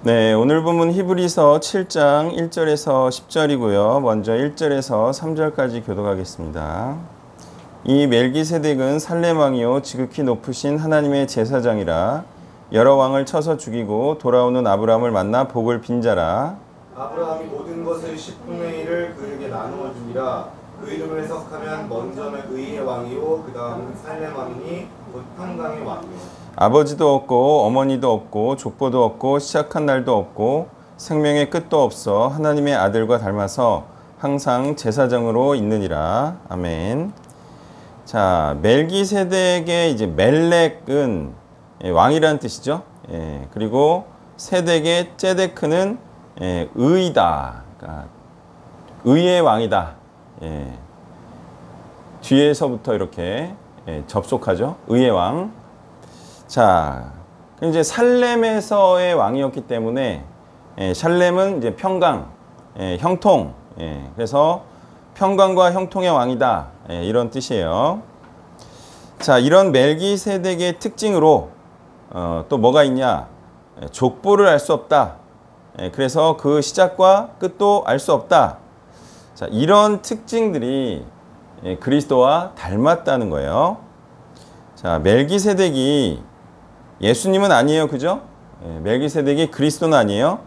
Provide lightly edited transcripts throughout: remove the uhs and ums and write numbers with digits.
네, 오늘 본문 히브리서 7장 1절에서 10절이고요. 먼저 1절에서 3절까지 교독하겠습니다. 이 멜기세덱은 살렘 왕이요 지극히 높으신 하나님의 제사장이라. 여러 왕을 쳐서 죽이고 돌아오는 아브라함을 만나 복을 빈 자라. 아브라함이 모든 것의 10분의 1을 그에게 나누어 주니라. 그 이름을 해석하면 먼저는 의의 왕이요 그 다음은 살렘 왕이니 곧 평강의 왕이요. 아버지도 없고 어머니도 없고 족보도 없고 시작한 날도 없고 생명의 끝도 없어 하나님의 아들과 닮아서 항상 제사장으로 있느니라. 아멘. 자, 멜기세덱의 이제 멜렉은 왕이라는 뜻이죠. 그리고 세덱의 ጼ데크는 의이다. 그러니까 의의 왕이다. 뒤에서부터 이렇게 접속하죠. 의의 왕. 자, 이제 살렘에서의 왕이었기 때문에 살렘은 이제 평강, 형통. 그래서 평강과 형통의 왕이다. 이런 뜻이에요. 자, 이런 멜기세덱의 특징으로 또 뭐가 있냐? 족보를 알 수 없다. 그래서 그 시작과 끝도 알 수 없다. 자, 이런 특징들이 그리스도와 닮았다는 거예요. 자, 멜기세덱이 예수님은 아니에요. 그죠? 멜기세덱이 그리스도는 아니에요.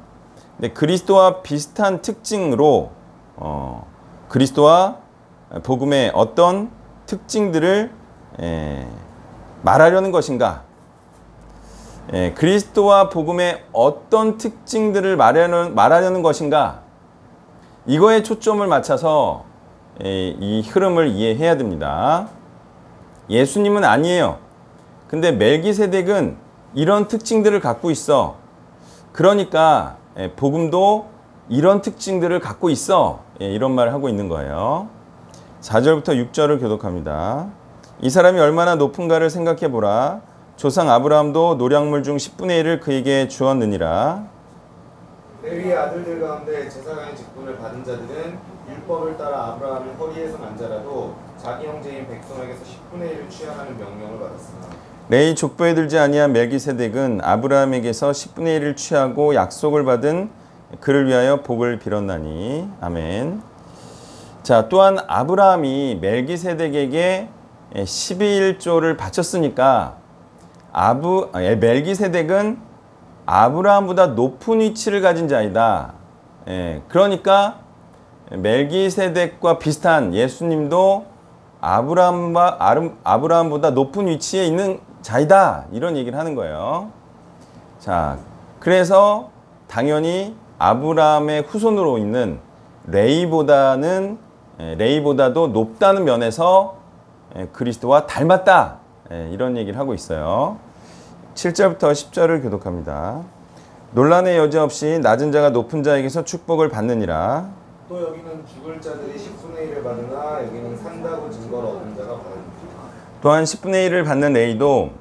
근데 그리스도와 비슷한 특징으로 그리스도와 복음의 어떤 특징들을 말하려는 것인가? 그리스도와 복음의 어떤 특징들을 말하려는 것인가? 이거에 초점을 맞춰서 이 흐름을 이해해야 됩니다. 예수님은 아니에요. 근데 멜기세덱은 이런 특징들을 갖고 있어. 그러니까 복음도 이런 특징들을 갖고 있어. 이런 말을 하고 있는 거예요. 4절부터 6절을 교독합니다. 이 사람이 얼마나 높은가를 생각해 보라. 조상 아브라함도 노량물 중 10분의 1을 그에게 주었느니라. 레위의 아들들 가운데 제사장의 직분을 받은 자들은 율법을 따라 아브라함의 허리에서 난 자라도 자기 형제인 백성에게서 10분의 1을 취하라는 명령을 받았으나 레위 족보에 들지 아니한 멜기세덱은 아브라함에게서 10분의 1을 취하고 약속을 받은 그를 위하여 복을 빌었나니. 아멘. 자, 또한 아브라함이 멜기세덱에게 12일조를 바쳤으니까 멜기세덱은 아브라함보다 높은 위치를 가진 자이다. 그러니까 멜기세덱과 비슷한 예수님도 아브라함보다 높은 위치에 있는 자이다. 이런 얘기를 하는 거예요. 자, 그래서 당연히 아브라함의 후손으로 있는 레위보다도 높다는 면에서 그리스도와 닮았다. 이런 얘기를 하고 있어요. 7절부터 10절을 교독합니다. 논란의 여지 없이 낮은 자가 높은 자에게서 축복을 받느니라. 또 여기는 죽을 자들이 10분의 1을 받으나 여기는 산다고 증거를 얻은 자가 받으니라. 또한 10분의 1을 받는 레위도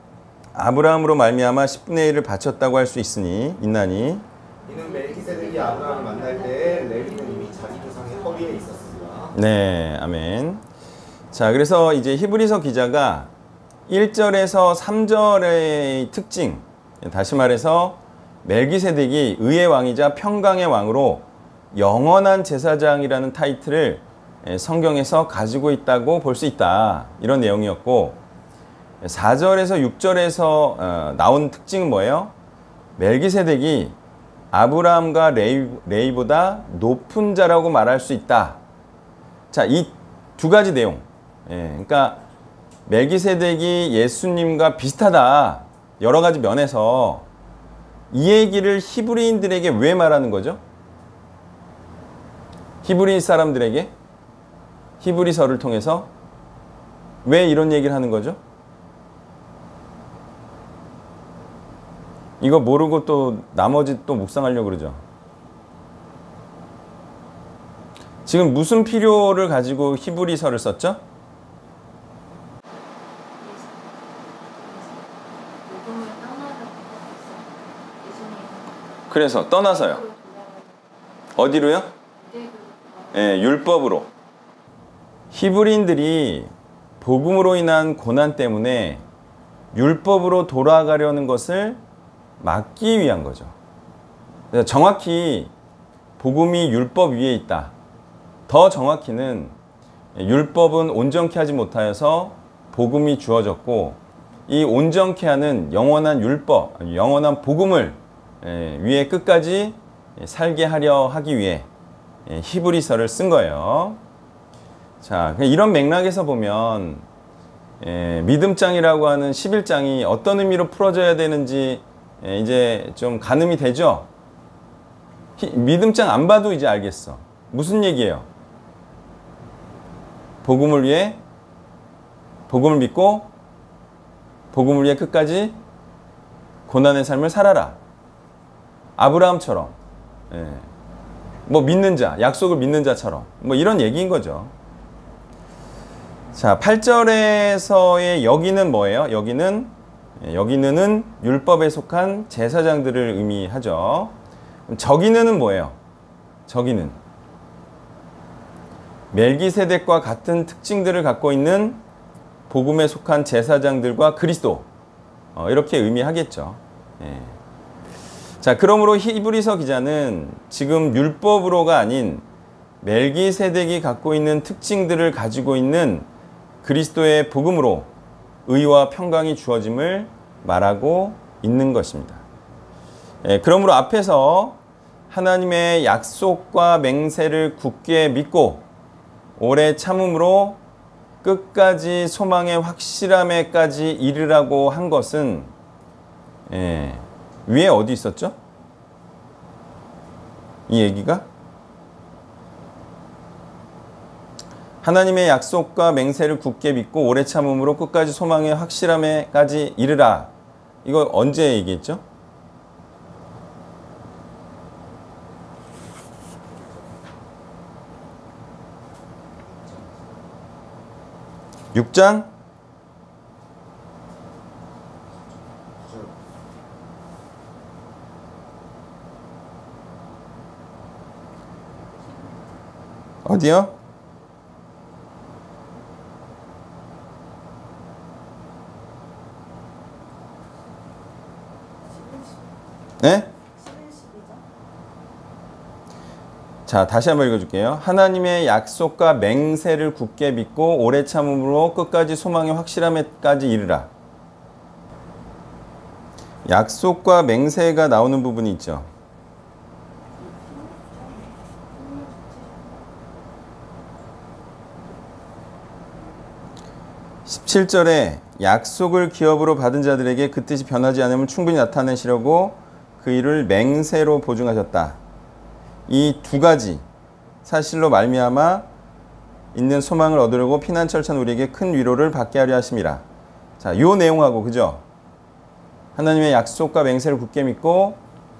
아브라함으로 말미암아 10분의 1을 바쳤다고 할 수 있나니. 이는 멜기세덱이 아브라함을 만날 때에 레위는 이미 자기 조상의 허리에 있었습니다. 네, 아멘. 자, 그래서 이제 히브리서 기자가 1절에서 3절의 특징, 다시 말해서 멜기세덱이 의의 왕이자 평강의 왕으로 영원한 제사장이라는 타이틀을 성경에서 가지고 있다고 볼 수 있다. 이런 내용이었고, 4절에서 6절에서 나온 특징은 뭐예요? 멜기세덱이 아브라함과 레위보다 높은 자라고 말할 수 있다. 자, 이 두 가지 내용. 그러니까 멜기세덱이 예수님과 비슷하다. 여러 가지 면에서 이 얘기를 히브리인들에게 왜 말하는 거죠? 히브리 사람들에게 히브리서를 통해서 왜 이런 얘기를 하는 거죠? 이거 모르고 또 나머지 또 묵상하려고 그러죠. 지금 무슨 필요를 가지고 히브리서를 썼죠? 그래서 떠나서요. 어디로요? 율법으로. 히브리인들이 복음으로 인한 고난 때문에 율법으로 돌아가려는 것을 막기 위한 거죠. 정확히 복음이 율법 위에 있다. 더 정확히는 율법은 온전케 하지 못하여서 복음이 주어졌고 이 온전케 하는 영원한 율법, 영원한 복음을 위에 끝까지 살게 하려 하기 위해 히브리서를 쓴 거예요. 자, 이런 맥락에서 보면 믿음장이라고 하는 11장이 어떤 의미로 풀어져야 되는지 이제 좀 가늠이 되죠? 믿음장 안 봐도 이제 알겠어. 무슨 얘기예요? 복음을 위해, 복음을 믿고 복음을 위해 끝까지 고난의 삶을 살아라. 아브라함처럼, 뭐 믿는 자, 약속을 믿는 자처럼 뭐 이런 얘기인 거죠. 자, 8절에서의 여기는 뭐예요? 여기는은 율법에 속한 제사장들을 의미하죠. 저기는은 뭐예요? 저기는 멜기세덱과 같은 특징들을 갖고 있는 복음에 속한 제사장들과 그리스도, 이렇게 의미하겠죠. 자, 그러므로 히브리서 기자는 지금 율법으로가 아닌 멜기세덱이 갖고 있는 특징들을 가지고 있는 그리스도의 복음으로 의와 평강이 주어짐을 말하고 있는 것입니다. 그러므로 앞에서 하나님의 약속과 맹세를 굳게 믿고 오래 참음으로 끝까지 소망의 확실함에까지 이르라고 한 것은 위에 어디 있었죠? 이 얘기가? 하나님의 약속과 맹세를 굳게 믿고 오래 참음으로 끝까지 소망의 확실함에까지 이르라. 이거 언제 얘기했죠? 6장? 어디요? 네? 자, 다시 한번 읽어줄게요. 하나님의 약속과 맹세를 굳게 믿고 오래 참음으로 끝까지 소망의 확실함에까지 이르라. 약속과 맹세가 나오는 부분이 있죠. (17절에) 약속을 기업으로 받은 자들에게 그 뜻이 변하지 않으면 충분히 나타내시려고 그 일을 맹세로 보증하셨다. 이 두 가지 사실로 말미암아 있는 소망을 얻으려고 피난처를 찾은 우리에게 큰 위로를 받게 하려 하심이라. 자, 요 내용하고, 그죠? 하나님의 약속과 맹세를 굳게 믿고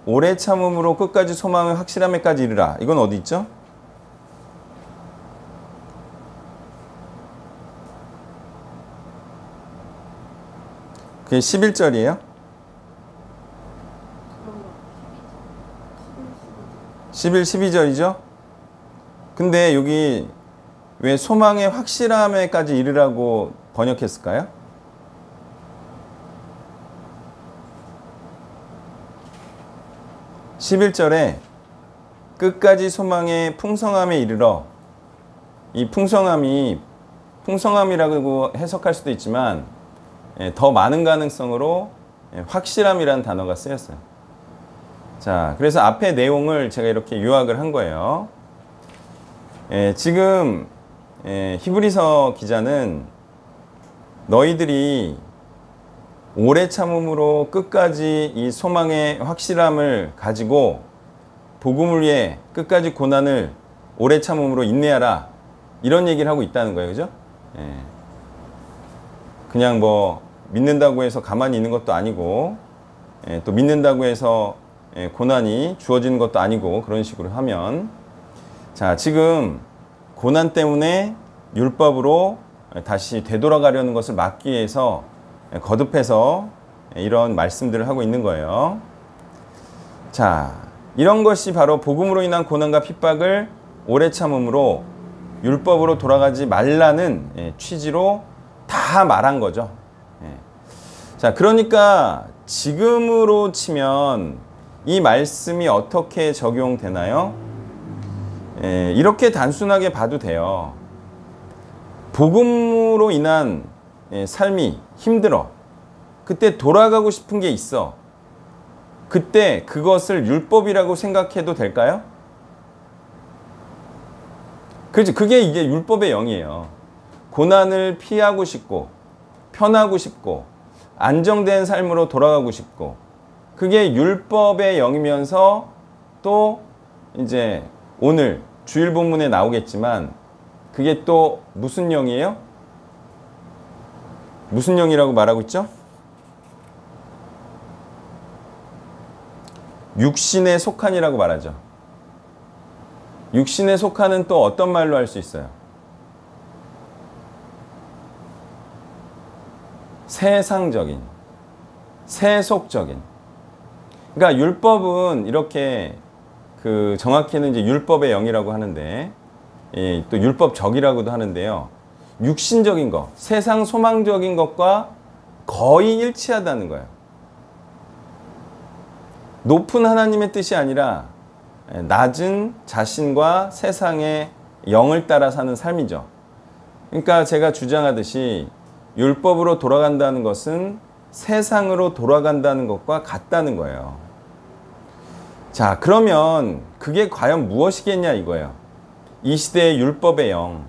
오래 참음으로 끝까지 소망의 확실함에까지 이르라. 이건 어디 있죠? 그게 11절이에요? 11, 12절이죠? 근데 여기 왜 소망의 확실함에까지 이르라고 번역했을까요? (11절에) 끝까지 소망의 풍성함에 이르러. 이 풍성함이라고 해석할 수도 있지만 더 많은 가능성으로 확실함이라는 단어가 쓰였어요. 자, 그래서 앞에 내용을 제가 이렇게 요약을 한 거예요. 지금 히브리서 기자는 너희들이 오래 참음으로 끝까지 이 소망의 확실함을 가지고 복음을 위해 끝까지 고난을 오래 참음으로 인내하라, 이런 얘기를 하고 있다는 거예요. 그죠? 그냥 뭐 믿는다고 해서 가만히 있는 것도 아니고 또 믿는다고 해서 고난이 주어지는 것도 아니고, 그런 식으로 하면, 자, 지금 고난 때문에 율법으로 다시 되돌아가려는 것을 막기 위해서 거듭해서 이런 말씀들을 하고 있는 거예요. 자, 이런 것이 바로 복음으로 인한 고난과 핍박을 오래 참음으로 율법으로 돌아가지 말라는 취지로 다 말한 거죠. 자, 그러니까 지금으로 치면 이 말씀이 어떻게 적용되나요? 이렇게 단순하게 봐도 돼요. 복음으로 인한 삶이 힘들어. 그때 돌아가고 싶은 게 있어. 그때 그것을 율법이라고 생각해도 될까요? 그렇지. 그게 이제 율법의 영이에요. 고난을 피하고 싶고, 편하고 싶고, 안정된 삶으로 돌아가고 싶고, 그게 율법의 영이면서 또 이제 오늘 주일 본문에 나오겠지만, 그게 또 무슨 영이에요? 무슨 영이라고 말하고 있죠? 육신에 속한이라고 말하죠. 육신에 속한은 또 어떤 말로 할 수 있어요? 세상적인, 세속적인. 그러니까 율법은 이렇게 정확히는 이제 율법의 영이라고 하는데, 또 율법적이라고도 하는데요. 육신적인 것, 세상 소망적인 것과 거의 일치하다는 거예요. 높은 하나님의 뜻이 아니라 낮은 자신과 세상의 영을 따라 사는 삶이죠. 그러니까 제가 주장하듯이 율법으로 돌아간다는 것은 세상으로 돌아간다는 것과 같다는 거예요. 자, 그러면 그게 과연 무엇이겠냐 이거예요. 이 시대의 율법의 영,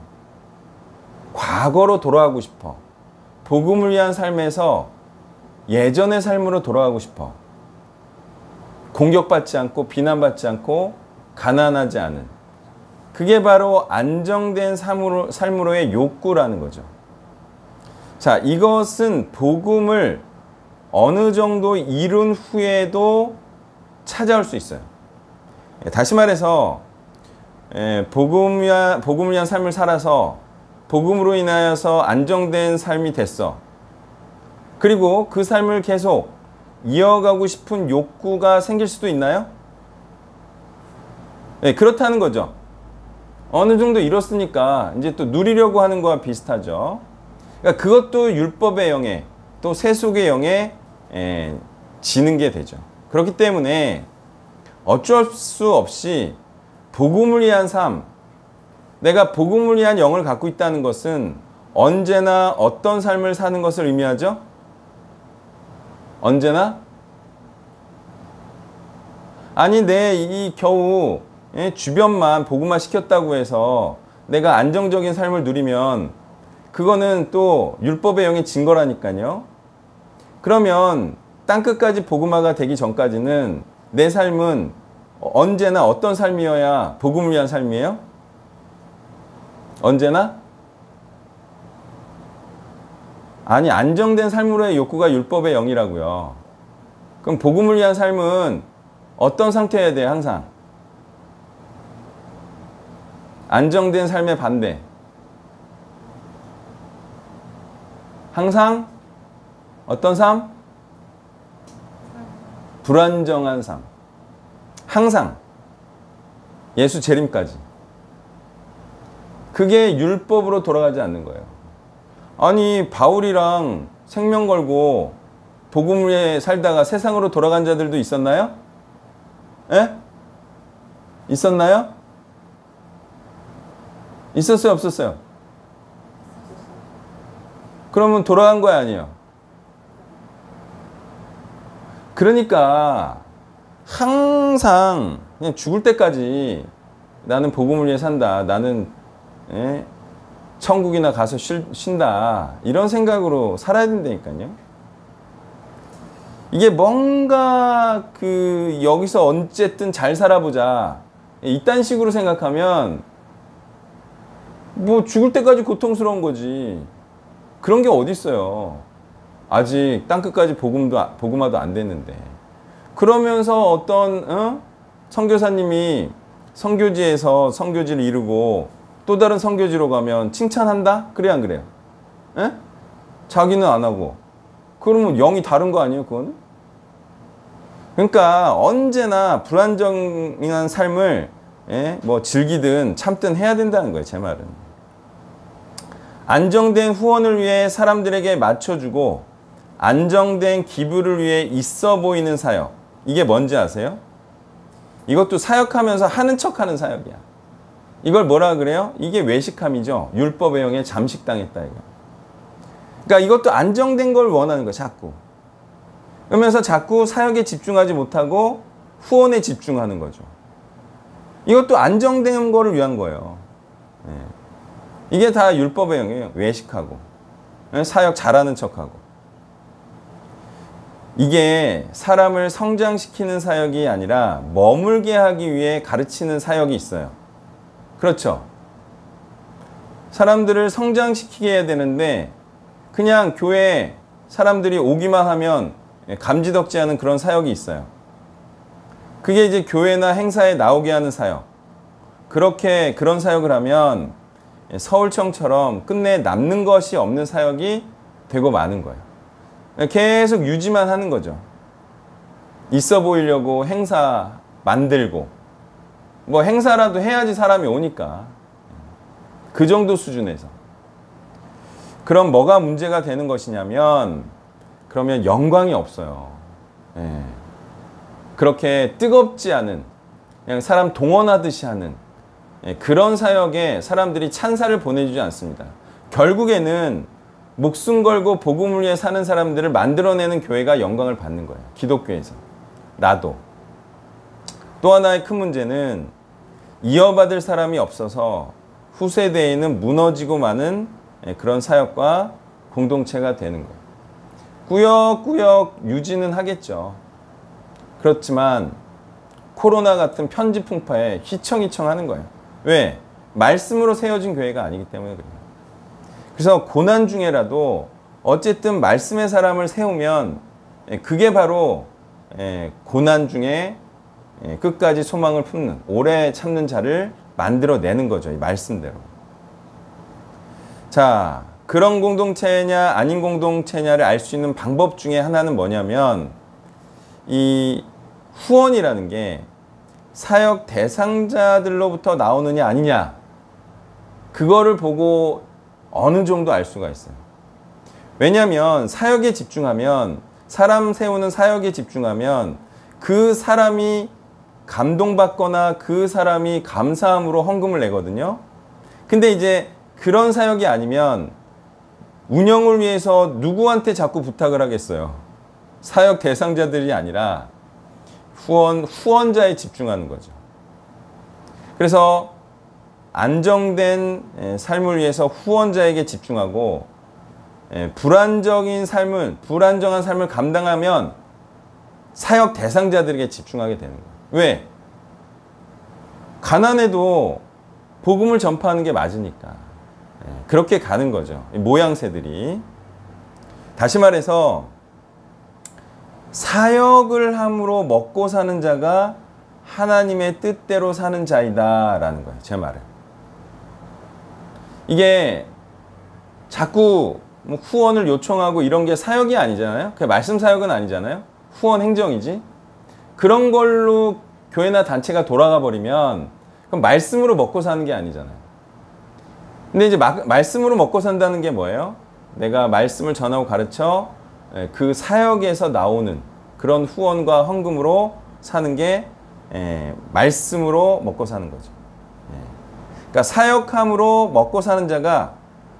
과거로 돌아가고 싶어. 복음을 위한 삶에서 예전의 삶으로 돌아가고 싶어. 공격받지 않고 비난받지 않고 가난하지 않은, 그게 바로 안정된 삶으로의 욕구라는 거죠. 자, 이것은 복음을 어느 정도 이룬 후에도 찾아올 수 있어요. 다시 말해서 복음을 위한 삶을 살아서 복음으로 인하여서 안정된 삶이 됐어. 그리고 그 삶을 계속 이어가고 싶은 욕구가 생길 수도 있나요? 네, 그렇다는 거죠. 어느 정도 이뤘으니까 이제 또 누리려고 하는 거와 비슷하죠. 그러니까 그것도 율법의 영에, 또 세속의 영에 지는 게 되죠. 그렇기 때문에 어쩔 수 없이 복음을 위한 삶, 내가 복음을 위한 영을 갖고 있다는 것은 언제나 어떤 삶을 사는 것을 의미하죠? 언제나? 아니, 내 겨우 주변만 복음화 시켰다고 해서 내가 안정적인 삶을 누리면 그거는 또 율법의 영이 진 거라니까요. 그러면 땅끝까지 복음화가 되기 전까지는 내 삶은 언제나 어떤 삶이어야 복음을 위한 삶이에요? 언제나? 아니, 안정된 삶으로의 욕구가 율법의 영이라고요. 그럼 복음을 위한 삶은 어떤 상태여야 돼요? 항상 안정된 삶의 반대. 항상 어떤 삶? 불안정한 삶. 항상 예수 재림까지. 그게 율법으로 돌아가지 않는 거예요. 아니, 바울이랑 생명 걸고 복음을 위해 살다가 세상으로 돌아간 자들도 있었나요? 예? 있었나요? 있었어요, 없었어요? 그러면 돌아간 거야, 아니에요? 그러니까 항상 그냥 죽을 때까지 나는 복음을 위해 산다. 나는 천국이나 가서 쉰다. 이런 생각으로 살아야 된다니까요. 이게 뭔가 여기서 어쨌든 잘 살아보자. 이딴 식으로 생각하면 뭐 죽을 때까지 고통스러운 거지. 그런 게 어디 있어요. 아직 땅끝까지 복음화도 안 됐는데. 그러면서 어떤 선교사님이 선교지에서 선교지를 이루고 또 다른 선교지로 가면 칭찬한다? 그래 안 그래요? 에? 자기는 안 하고. 그러면 영이 다른 거 아니에요, 그거는? 그러니까 언제나 불안정한 삶을 뭐 즐기든 참든 해야 된다는 거예요, 제 말은. 안정된 후원을 위해 사람들에게 맞춰주고 안정된 기부를 위해 있어 보이는 사역. 이게 뭔지 아세요? 이것도 사역하면서 하는 척하는 사역이야. 이걸 뭐라 그래요? 이게 외식함이죠. 율법의 영에 잠식당했다 이거. 그러니까 이것도 안정된 걸 원하는 거야, 자꾸. 그러면서 자꾸 사역에 집중하지 못하고 후원에 집중하는 거죠. 이것도 안정된 거를 위한 거예요. 네. 이게 다 율법의 영이에요. 외식하고 사역 잘하는 척하고. 이게 사람을 성장시키는 사역이 아니라 머물게 하기 위해 가르치는 사역이 있어요. 그렇죠? 사람들을 성장시키게 해야 되는데 그냥 교회에 사람들이 오기만 하면 감지덕지하는 그런 사역이 있어요. 그게 이제 교회나 행사에 나오게 하는 사역. 그렇게 그런 사역을 하면 서울청처럼 끝내 남는 것이 없는 사역이 되고 마는 거예요. 계속 유지만 하는 거죠. 있어 보이려고 행사 만들고 뭐 행사라도 해야지 사람이 오니까 그 정도 수준에서. 그럼 뭐가 문제가 되는 것이냐면 그러면 영광이 없어요. 예. 그렇게 뜨겁지 않은 그냥 사람 동원하듯이 하는 그런 사역에 사람들이 찬사를 보내주지 않습니다. 결국에는 목숨 걸고 복음을 위해 사는 사람들을 만들어내는 교회가 영광을 받는 거예요. 기독교에서. 나도. 또 하나의 큰 문제는 이어받을 사람이 없어서 후세대에는 무너지고 마는 그런 사역과 공동체가 되는 거예요. 꾸역꾸역 유지는 하겠죠. 그렇지만 코로나 같은 편지 풍파에 휘청휘청 하는 거예요. 왜? 말씀으로 세워진 교회가 아니기 때문에 그래요. 그래서 고난 중에라도 어쨌든 말씀의 사람을 세우면 그게 바로 고난 중에 끝까지 소망을 품는 오래 참는 자를 만들어내는 거죠. 이 말씀대로. 자, 그런 공동체냐 아닌 공동체냐를 알 수 있는 방법 중에 하나는 뭐냐면 이 후원이라는 게 사역 대상자들로부터 나오느냐 아니냐 그거를 보고 어느 정도 알 수가 있어요. 왜냐하면 사역에 집중하면 사람 세우는 사역에 집중하면 그 사람이 감동받거나 그 사람이 감사함으로 헌금을 내거든요. 근데 이제 그런 사역이 아니면 운영을 위해서 누구한테 자꾸 부탁을 하겠어요. 사역 대상자들이 아니라 후원자에 집중하는 거죠. 그래서 안정된 삶을 위해서 후원자에게 집중하고 불안정한 삶을 감당하면 사역 대상자들에게 집중하게 되는 거예요. 왜? 가난해도 복음을 전파하는 게 맞으니까. 그렇게 가는 거죠. 모양새들이. 다시 말해서 사역을 함으로 먹고 사는 자가 하나님의 뜻대로 사는 자이다 라는 거예요. 제 말은. 이게 자꾸 뭐 후원을 요청하고 이런 게 사역이 아니잖아요. 그게 말씀 사역은 아니잖아요. 후원 행정이지. 그런 걸로 교회나 단체가 돌아가 버리면 그럼 말씀으로 먹고 사는 게 아니잖아요. 근데 이제 말씀으로 먹고 산다는 게 뭐예요? 내가 말씀을 전하고 가르쳐 그 사역에서 나오는 그런 후원과 헌금으로 사는 게 말씀으로 먹고 사는 거죠. 그러니까 사역함으로 먹고 사는 자가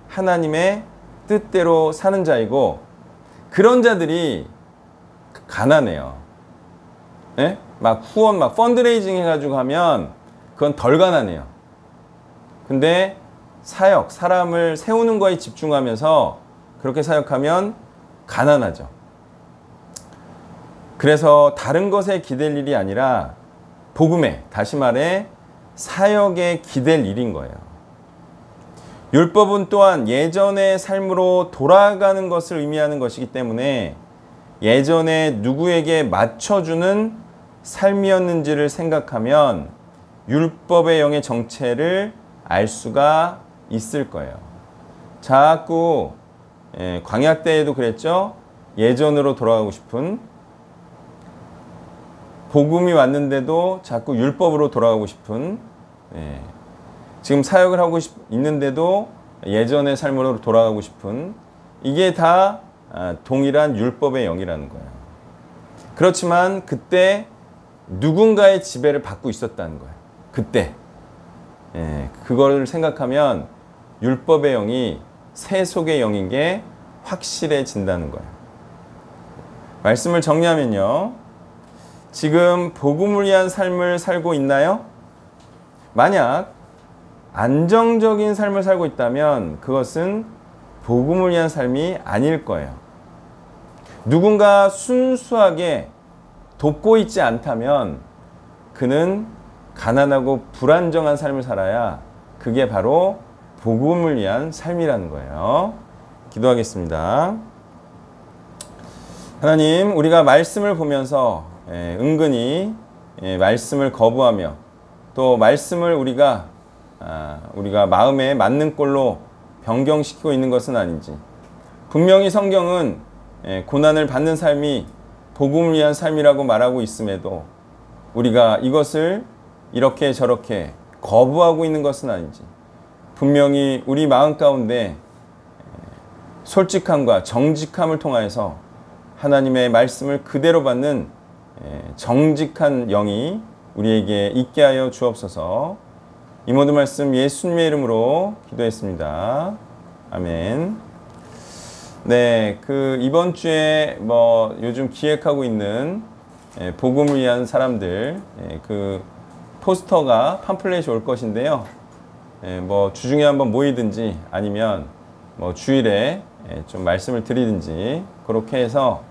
하나님의 뜻대로 사는 자이고 그런 자들이 가난해요. 네? 막 후원, 막 펀드레이징 해가지고 하면 그건 덜 가난해요. 근데 사역, 사람을 세우는 거에 집중하면서 그렇게 사역하면 가난하죠. 그래서 다른 것에 기댈 일이 아니라 복음에, 다시 말해 사역에 기댈 일인 거예요. 율법은 또한 예전의 삶으로 돌아가는 것을 의미하는 것이기 때문에 예전에 누구에게 맞춰주는 삶이었는지를 생각하면 율법의 영의 정체를 알 수가 있을 거예요. 자꾸 광야 때에도 그랬죠. 예전으로 돌아가고 싶은, 복음이 왔는데도 자꾸 율법으로 돌아가고 싶은, 지금 사역을 하고 있는데도 예전의 삶으로 돌아가고 싶은, 이게 다 동일한 율법의 영이라는 거예요. 그렇지만 그때 누군가의 지배를 받고 있었다는 거예요. 그때. 그걸 생각하면 율법의 영이 세속의 영인 게 확실해진다는 거예요. 말씀을 정리하면요. 지금 복음을 위한 삶을 살고 있나요? 만약 안정적인 삶을 살고 있다면 그것은 복음을 위한 삶이 아닐 거예요. 누군가 순수하게 돕고 있지 않다면 그는 가난하고 불안정한 삶을 살아야 그게 바로 복음을 위한 삶이라는 거예요. 기도하겠습니다. 하나님, 우리가 말씀을 보면서 은근히 말씀을 거부하며 또 말씀을 우리가 마음에 맞는 꼴로 변경시키고 있는 것은 아닌지, 분명히 성경은 고난을 받는 삶이 복음을 위한 삶이라고 말하고 있음에도 우리가 이것을 이렇게 저렇게 거부하고 있는 것은 아닌지, 분명히 우리 마음 가운데 솔직함과 정직함을 통하여서 하나님의 말씀을 그대로 받는 정직한 영이 우리에게 있게 하여 주옵소서. 이 모든 말씀 예수님의 이름으로 기도했습니다. 아멘. 네, 이번 주에 요즘 기획하고 있는 복음을 위한 사람들 포스터가 팜플렛이 올 것인데요. 주중에 한번 모이든지 아니면 주일에 좀 말씀을 드리든지 그렇게 해서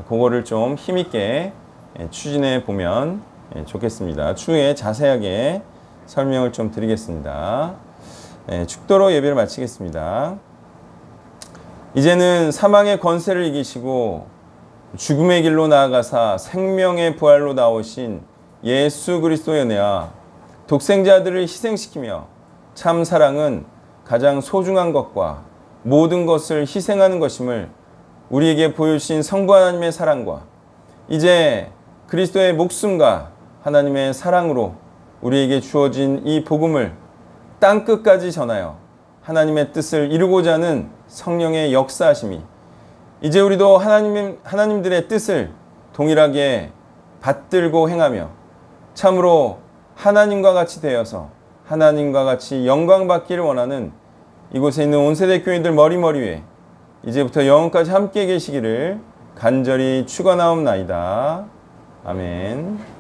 그거를 좀 힘있게 추진해 보면 좋겠습니다. 추후에 자세하게 설명을 좀 드리겠습니다. 축도로 예배를 마치겠습니다. 이제는 사망의 권세를 이기시고 죽음의 길로 나아가사 생명의 부활로 나오신 예수 그리스도의 은혜와 독생자들을 희생시키며 참 사랑은 가장 소중한 것과 모든 것을 희생하는 것임을 우리에게 보여주신 성부 하나님의 사랑과 이제 그리스도의 목숨과 하나님의 사랑으로 우리에게 주어진 이 복음을 땅끝까지 전하여 하나님의 뜻을 이루고자 하는 성령의 역사하심이 이제 우리도 하나님들의 뜻을 동일하게 받들고 행하며 참으로 하나님과 같이 되어서 하나님과 같이 영광 받기를 원하는 이곳에 있는 온 세대 교인들 머리 위에 이제부터 영원까지 함께 계시기를 간절히 축원하옵나이다. 아멘.